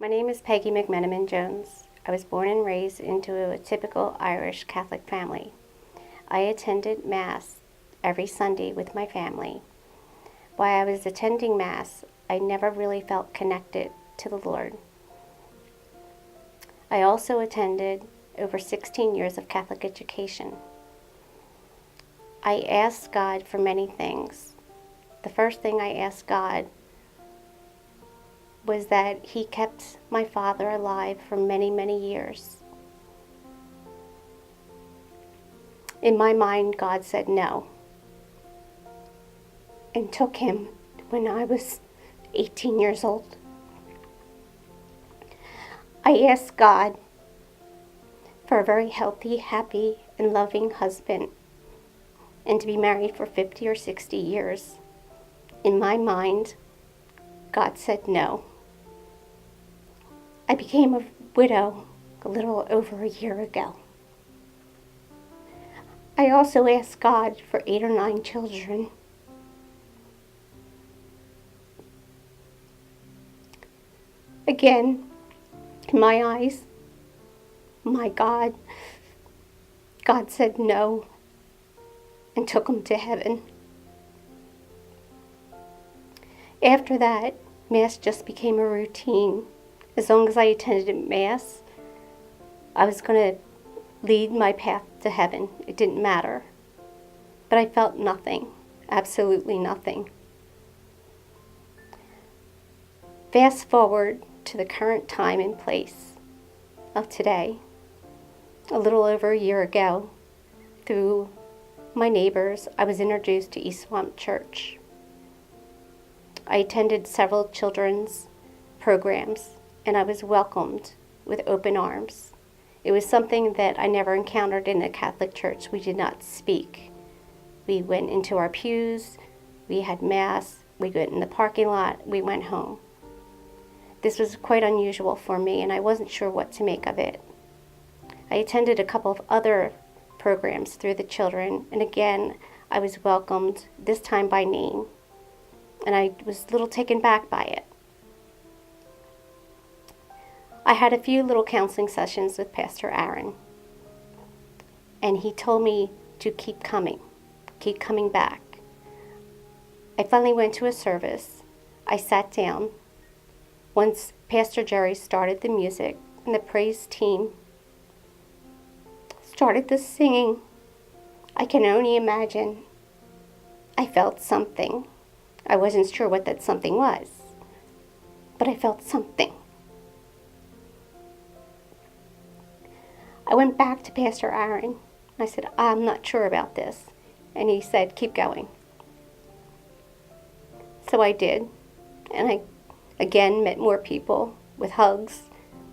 My name is Peggy McMenamin Jones. I was born and raised into a typical Irish Catholic family. I attended Mass every Sunday with my family. While I was attending Mass, I never really felt connected to the Lord. I also attended over 16 years of Catholic education. I asked God for many things. The first thing I asked God was that He kept my father alive for many, many years. In my mind, God said no, and took him when I was 18 years old. I asked God for a very healthy, happy, and loving husband, and to be married for 50 or 60 years. In my mind, God said no. I became a widow a little over a year ago. I also asked God for 8 or 9 children. Again, in my eyes, my God said no and took him to heaven. After that, Mass just became a routine. As long as I attended Mass, I was going to lead my path to heaven. It didn't matter. But I felt nothing, absolutely nothing. Fast forward to the current time and place of today. A little over a year ago, through my neighbors, I was introduced to East Swamp Church. I attended several children's programs, and I was welcomed with open arms. It was something that I never encountered in a Catholic church. We did not speak. We went into our pews, we had Mass, we went in the parking lot, we went home. This was quite unusual for me, and I wasn't sure what to make of it. I attended a couple of other programs through the children, and again, I was welcomed, this time by name, and I was a little taken back by it. I had a few little counseling sessions with Pastor Aaron, and he told me to keep coming back. I finally went to a service. I sat down. Once Pastor Jerry started the music and the praise team started the singing, I can only imagine I felt something. I wasn't sure what that something was, but I felt something. I went back to Pastor Aaron. I said, I'm not sure about this. And he said, keep going. So I did. And I again met more people with hugs.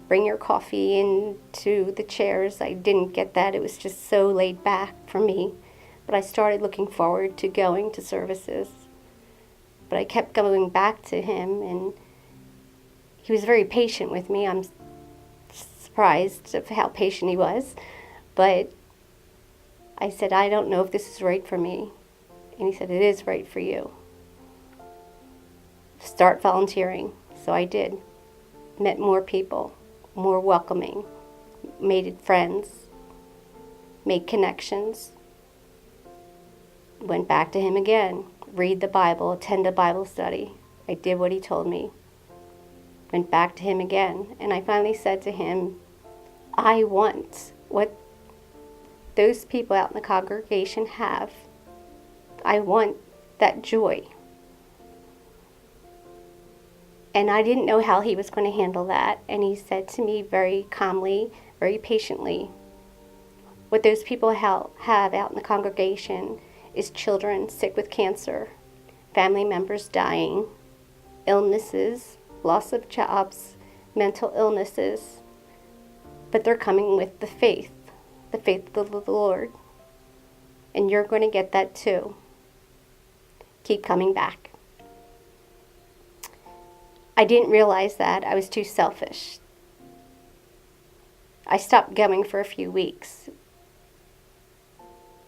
Bring your coffee into the chairs. I didn't get that. It was just so laid back for me. But I started looking forward to going to services. But I kept going back to him, and he was very patient with me. I'm surprised of how patient he was. But I said, I don't know if this is right for me. And he said, it is right for you. Start volunteering. So I did. Met more people, more welcoming, made friends, made connections. Went back to him again. Read the Bible, attend a Bible study. I did what he told me. Went back to him again. And I finally said to him, I want what those people out in the congregation have. I want that joy. And I didn't know how he was going to handle that. And he said to me very calmly, very patiently, what those people have out in the congregation is children sick with cancer, family members dying, illnesses, loss of jobs, mental illnesses. But they're coming with the faith of the Lord. And you're going to get that too. Keep coming back. I didn't realize that. I was too selfish. I stopped going for a few weeks.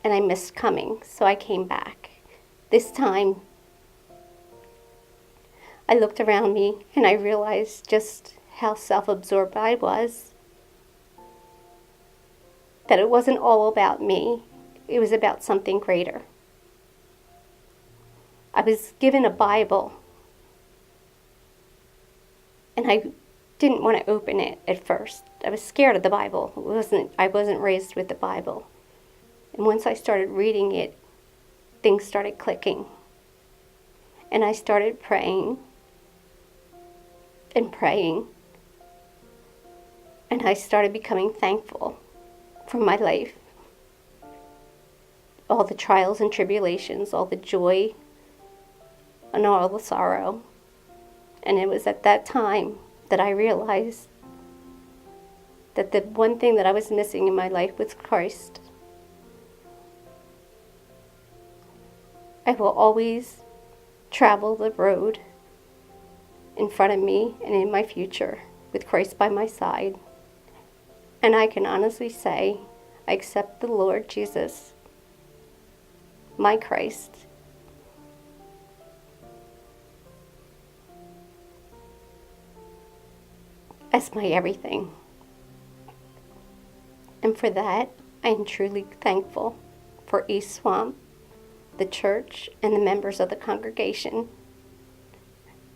And I missed coming, so I came back. This time, I looked around me and I realized just how self-absorbed I was, that it wasn't all about me. It was about something greater. I was given a Bible, and I didn't want to open it at first. I was scared of the Bible. I wasn't raised with the Bible. And once I started reading it, things started clicking. And I started praying and praying. And I started becoming thankful for my life. All the trials and tribulations, all the joy and all the sorrow. And it was at that time that I realized that the one thing that I was missing in my life was Christ. I will always travel the road in front of me and in my future with Christ by my side. And I can honestly say, I accept the Lord Jesus, my Christ, as my everything. And for that, I am truly thankful for East Swamp, the church, and the members of the congregation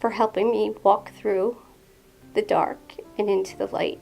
for helping me walk through the dark and into the light.